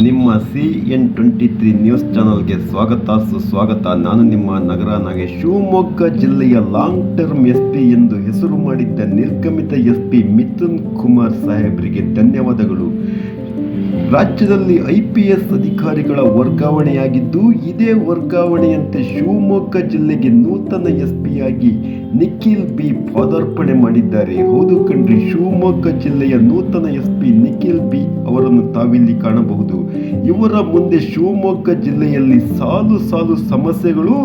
ನಿಮ್ಮ CN23 news ಚಾನಲ್ಗೆ ಸ್ವಾಗತ ಸುಸ್ವಾಗತ. ನಾನು ನಿಮ್ಮ ನಗರ ನಾಗೇಶ್. ಶಿವಮೊಗ್ಗ ಜಿಲ್ಲೆಯ ಲಾಂಗ್ ಟರ್ಮ್ SP ಎಂದು ಹೆಸರು ಮಾಡಿದ್ದ ನಿರ್ಗಮಿತ SP ಮಿಥುನ್ ಕುಮಾರ್ ಸಾಹೇಬರಿಗೆ ಧನ್ಯವಾದಗಳು. ರಾಜ್ಯದಲ್ಲಿ IPS ಅಧಿಕಾರಿಗಳ ವರ್ಗಾವಣೆಯಾಗಿದ್ದು, ಇದೇ ವರ್ಗಾವಣೆಯಂತೆ ಶಿವಮೊಗ್ಗ ಜಿಲ್ಲೆಗೆ ನೂತನ SP ಯಾಗಿ ನಿಖಿಲ್ B ಪಾದಾರ್ಪಣೆ ಮಾಡಿದ್ದಾರೆ. ಹೌದು ಕಣ್ರಿ, ಶಿವಮೊಗ್ಗ ಜಿಲ್ಲೆಯ ನೂತನ SP ನಿಖಿಲ್ B ಅವರನ್ನು ತಾವಿಲ್ಲಿ ಕಾಣಬಹುದು. ಇವರ ಮುಂದೆ ಶಿವಮೊಗ್ಗ ಜಿಲ್ಲೆಯಲ್ಲಿ ಸಾಲು ಸಮಸ್ಯೆಗಳು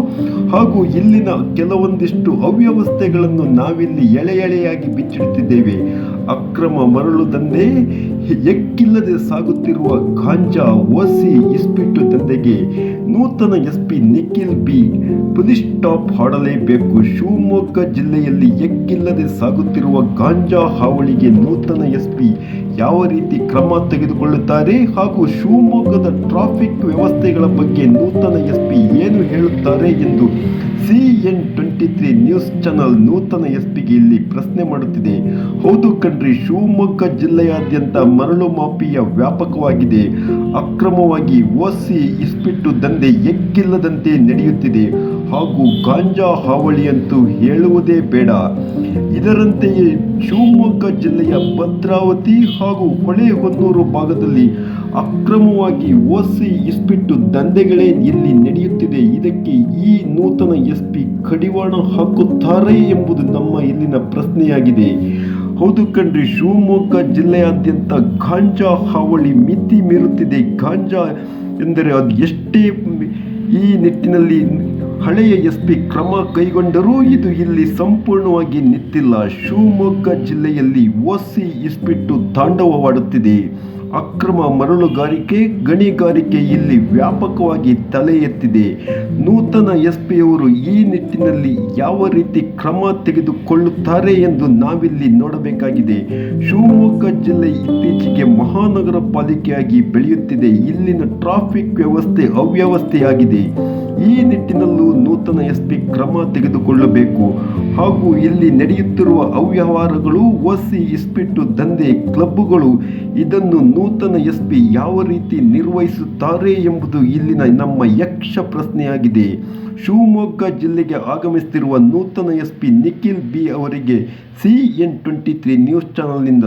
ಹಾಗೂ ಇಲ್ಲಿನ ಕೆಲವೊಂದಿಷ್ಟು ಅವ್ಯವಸ್ಥೆಗಳನ್ನು ನಾವಿಲ್ಲಿ ಎಳೆಯಾಗಿ ಬಿಚ್ಚಿಡುತ್ತಿದ್ದೇವೆ. ಅಕ್ರಮ ಮರಳು ದಂಧೆ, ಎಕ್ಕಿಲ್ಲದೆ ಸಾಗುತ್ತಿರುವ ಗಾಂಜಾ, ಓಸಿ, ಇಸ್ಪಿಟ್ಟು ದಂಧೆಗೆ ನೂತನ SP Nikhil B police stop ಹಾಡಲೇಬೇಕು. ಶಿವಮೊಗ್ಗ ಜಿಲ್ಲೆಯಲ್ಲಿ ಎಕ್ಕಿಲ್ಲದೆ ಸಾಗುತ್ತಿರುವ ಗಾಂಜಾ ಹಾವಳಿಗೆ ನೂತನ SP ಯಾವ ರೀತಿ ಕ್ರಮ ತೆಗೆದುಕೊಳ್ಳುತ್ತಾರೆ ಹಾಗೂ ಶಿವಮೊಗ್ಗದ ಟ್ರಾಫಿಕ್ ವ್ಯವಸ್ಥೆಗಳ ಬಗ್ಗೆ ನೂತನ SP ಏನು ಹೇಳುತ್ತಾರೆ ಎಂದು CN23 ನ್ಯೂಸ್ ಚಾನಲ್ ನೂತನ SPಗೆ ಇಲ್ಲಿ ಪ್ರಶ್ನೆ ಮಾಡುತ್ತಿದೆ. ಹೌದು ಕಣ್ರಿ, ಶಿವಮೊಗ್ಗ ಜಿಲ್ಲೆಯಾದ್ಯಂತ ಮರಳು ಮಾಫಿಯಾ ವ್ಯಾಪಕವಾಗಿದೆ. ಅಕ್ರಮವಾಗಿ ಓಸಿ, ಇಸ್ಪಿಟ್ಟು ದಂಧೆ ಎಕ್ಕಿಲ್ಲದಂತೆ ನಡೆಯುತ್ತಿದೆ ಹಾಗೂ ಗಾಂಜಾ ಹಾವಳಿಯಂತೂ ಹೇಳುವುದೇ ಬೇಡ. ಇದರಂತೆಯೇ ಶಿವಮೊಗ್ಗ ಜಿಲ್ಲೆಯ ಭದ್ರಾವತಿ ಹಾಗೂ ಹೊಳೆಹೊನ್ನೂರು ಭಾಗದಲ್ಲಿ ಅಕ್ರಮವಾಗಿ ಓಸಿ, ಇಸ್ಪಿಟ್ಟು ದಂಧೆಗಳೇ ಇಲ್ಲಿ ನಡೆಯುತ್ತಿದೆ. ಇದಕ್ಕೆ ಈ ನೂತನ SP ಕಡಿವಾಣ ಹಾಕುತ್ತಾರೆ ಎಂಬುದು ನಮ್ಮ ಇಲ್ಲಿನ ಪ್ರಶ್ನೆಯಾಗಿದೆ. ಹೌದು ಕಣ್ರಿ, ಶಿವಮೊಗ್ಗ ಜಿಲ್ಲೆಯಾದ್ಯಂತ ಗಾಂಜಾ ಹಾವಳಿ ಮಿತಿ ಮೀರುತ್ತಿದೆ. ಗಾಂಜಾ ಎಂದರೆ ಅದು ಎಷ್ಟೇ ಈ ನಿಟ್ಟಿನಲ್ಲಿ ಹಳೆಯ SP ಕ್ರಮ ಕೈಗೊಂಡರೂ ಇದು ಇಲ್ಲಿ ಸಂಪೂರ್ಣವಾಗಿ ನಿಂತಿಲ್ಲ. ಶಿವಮೊಗ್ಗ ಜಿಲ್ಲೆಯಲ್ಲಿ ಓಸಿ, ಇಸ್ಪಿಟ್ಟು ತಾಂಡವವಾಡುತ್ತಿದೆ. ಅಕ್ರಮ ಮರಳುಗಾರಿಕೆ, ಗಣಿಗಾರಿಕೆ ಇಲ್ಲಿ ವ್ಯಾಪಕವಾಗಿ ತಲೆ ಎತ್ತಿದೆ. ನೂತನ SP ಅವರು ಈ ನಿಟ್ಟಿನಲ್ಲಿ ಯಾವ ರೀತಿ ಕ್ರಮ ತೆಗೆದುಕೊಳ್ಳುತ್ತಾರೆ ಎಂದು ನಾವಿಲ್ಲಿ ನೋಡಬೇಕಾಗಿದೆ. ಶಿವಮೊಗ್ಗ ಜಿಲ್ಲೆ ಇತ್ತೀಚೆಗೆ ಮಹಾನಗರ ಪಾಲಿಕೆಯಾಗಿ ಬೆಳೆಯುತ್ತಿದೆ. ಇಲ್ಲಿನ ಟ್ರಾಫಿಕ್ ವ್ಯವಸ್ಥೆ ಅವ್ಯವಸ್ಥೆಯಾಗಿದೆ. ಈ ನಿಟ್ಟಿನಲ್ಲೂ ನೂತನ SP ಕ್ರಮ ತೆಗೆದುಕೊಳ್ಳಬೇಕು ಹಾಗೂ ಇಲ್ಲಿ ನಡೆಯುತ್ತಿರುವ ಅವ್ಯವಹಾರಗಳು, ಓಸಿ, ಇಸ್ಪಿಟ್ಟು ದಂಧೆ, ಕ್ಲಬ್ಗಳು, ಇದನ್ನು ನೂತನ SP ಯಾವ ರೀತಿ ನಿರ್ವಹಿಸುತ್ತಾರೆ ಎಂಬುದು ಇಲ್ಲಿನ ನಮ್ಮ ಯಕ್ಷ ಪ್ರಶ್ನೆಯಾಗಿದೆ. ಶಿವಮೊಗ್ಗ ಜಿಲ್ಲೆಗೆ ಆಗಮಿಸುತ್ತಿರುವ ನೂತನ SP ನಿಖಿಲ್ B ಅವರಿಗೆ CN23 ನ್ಯೂಸ್ ಚಾನಲ್ನಿಂದ